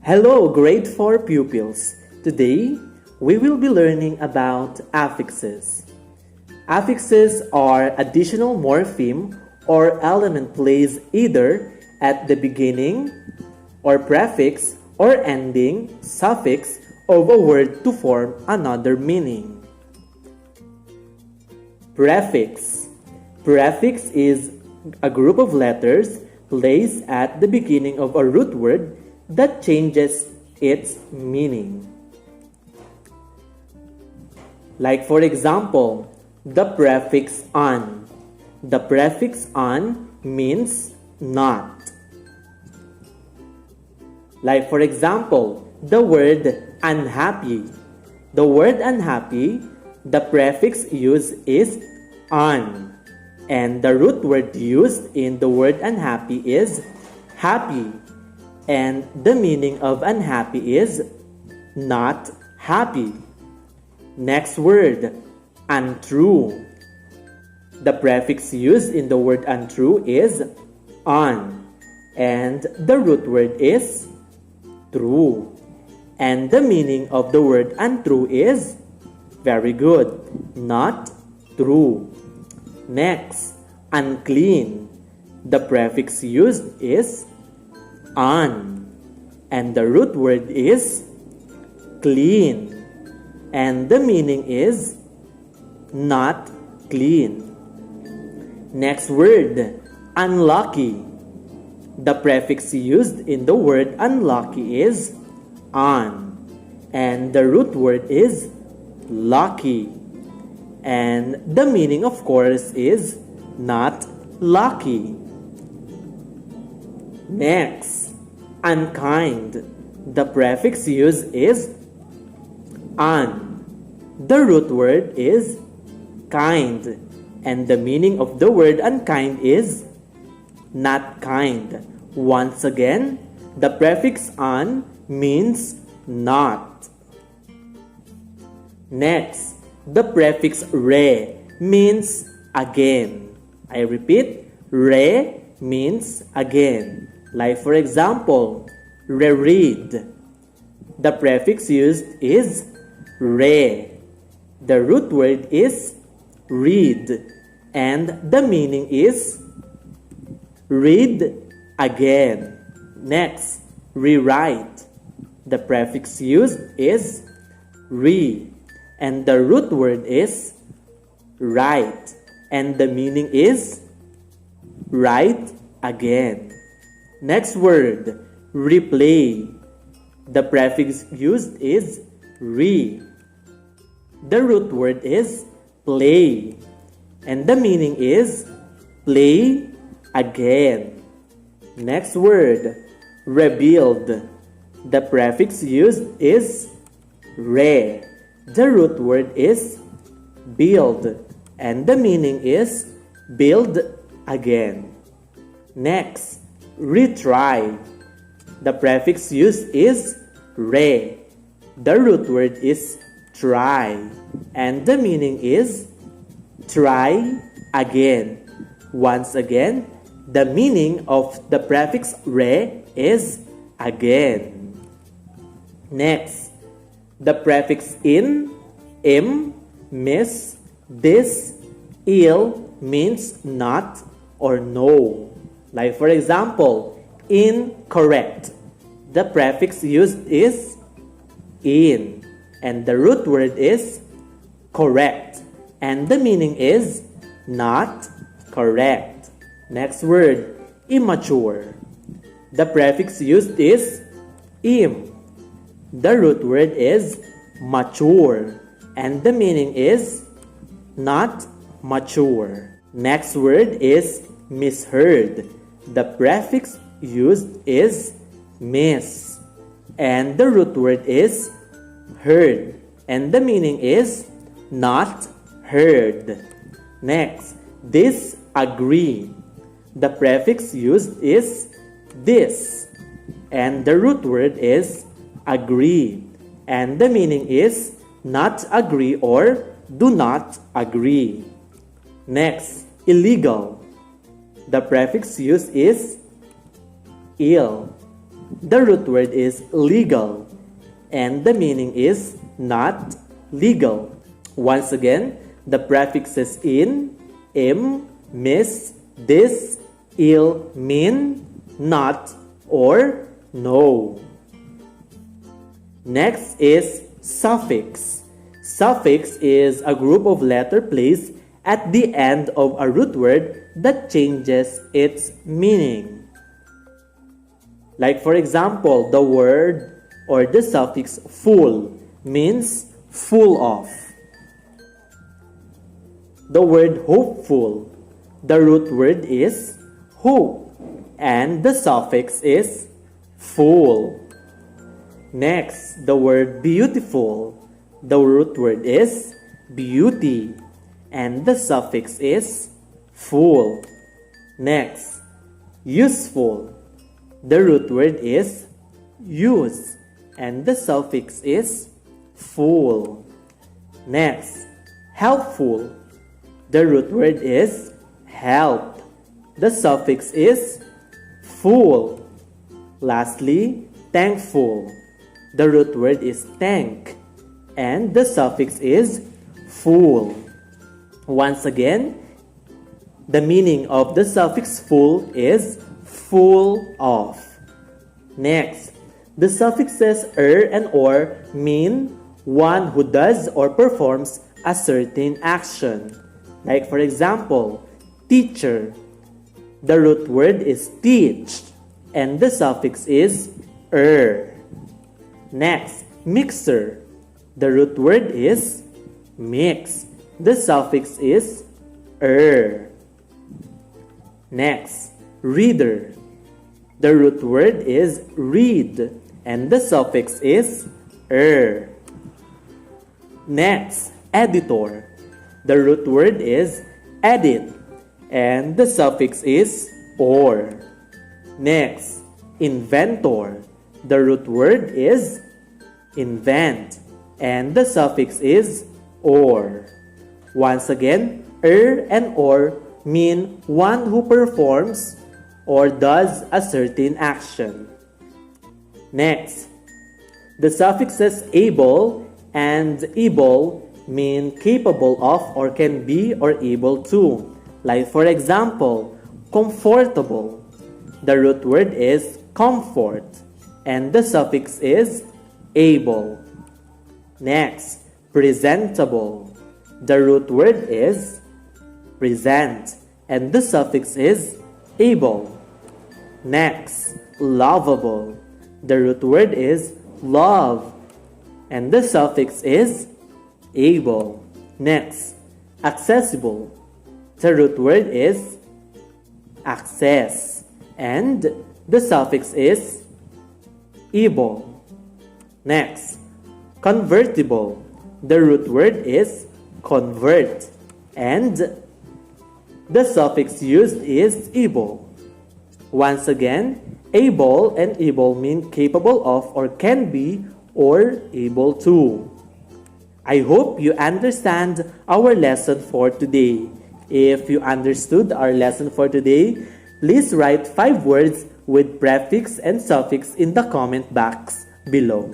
Hello, grade 4 pupils. Today, we will be learning about affixes. Affixes are additional morpheme or element placed either at the beginning or prefix or ending suffix of a word to form another meaning. Prefix. Prefix is a group of letters placed at the beginning of a root word that changes its meaning. Like for example, the prefix "on". The prefix "on" means not. Like for example, the word "unhappy". The word "unhappy", the prefix used is "on", and the root word used in the word "unhappy" is "happy", and the meaning of "unhappy" is not happy. Next word, "untrue". The prefix used in the word "untrue" is "on", and the root word is "true", and the meaning of the word "untrue" is very good, not true. Next, "unclean". The prefix used is "on", and the root word is "clean", and the meaning is not clean. Next word, "unlucky". The prefix used in the word "unlucky" is "on", and the root word is "lucky", and the meaning of course is not lucky. Next, "unkind". The prefix used is "on". The root word is "kind", and the meaning of the word "unkind" is not kind. Once again, the prefix "on" means not. Next, the prefix "re" means again. I repeat, "re" means again. Like for example, reread. The prefix used is "re". The root word is "read", and the meaning is read again. Next, rewrite. The prefix used is "re", and the root word is write, and the meaning is write again. Next word, replay. The prefix used is "re". The root word is play, and the meaning is play again. Next word, rebuild. The prefix used is "re". The root word is build, and the meaning is build again. Next, retry. The prefix used is "re". The root word is try, and the meaning is try again. Once again, the meaning of the prefix "re" is again. Next, the prefix "in", "im", "miss", "this", "ill" means not or no. Like for example, incorrect. The prefix used is "in", and the root word is correct, and the meaning is not correct. Next word, immature. The prefix used is "im". The root word is mature, and the meaning is not mature. Next word is misheard. The prefix used is "miss", and the root word is heard, and the meaning is not heard. Next, disagree. The prefix used is "this", and the root word is agree, and the meaning is not agree or do not agree. Next, illegal. The prefix used is "ill", The root word is legal, and the meaning is not legal. Once again, the prefixes in, im, miss, this, il mean not or no. Next is suffix. Suffix is a group of letter placed at the end of a root word that changes its meaning. Like for example, the word or the suffix full means full of. The word hopeful, the root word is hope, and the suffix is full. Next, the word beautiful, the root word is beauty, and the suffix is full. Next, useful, the root word is use, and the suffix is full. Next, helpful, the root word is help, the suffix is full. Lastly, thankful, the root word is thank, and the suffix is full. Once again, the meaning of the suffix full is full of. Next, the suffixes and or mean one who does or performs a certain action. Like for example, teacher, the root word is teach, and the suffix is Next, mixer, the root word is mix, the suffix is Next, reader, the root word is read, and the suffix is Next, editor, the root word is edit, and the suffix is or. Next, inventor, the root word is invent, and the suffix is or. Once again, and or mean one who performs or does a certain action. Next, the suffixes able and able mean capable of or can be or able to. Like for example, comfortable, the root word is comfort, and the suffix is able. Next, presentable, the root word is present, and the suffix is able. Next, lovable, the root word is love, and the suffix is able. Next, accessible, the root word is access, and the suffix is able. Next, convertible, the root word is convert, and the suffix used is able. Once again, able and able mean capable of or can be or able to. I hope you understand our lesson for today. If you understood our lesson for today, please write 5 words with prefix and suffix in the comment box below.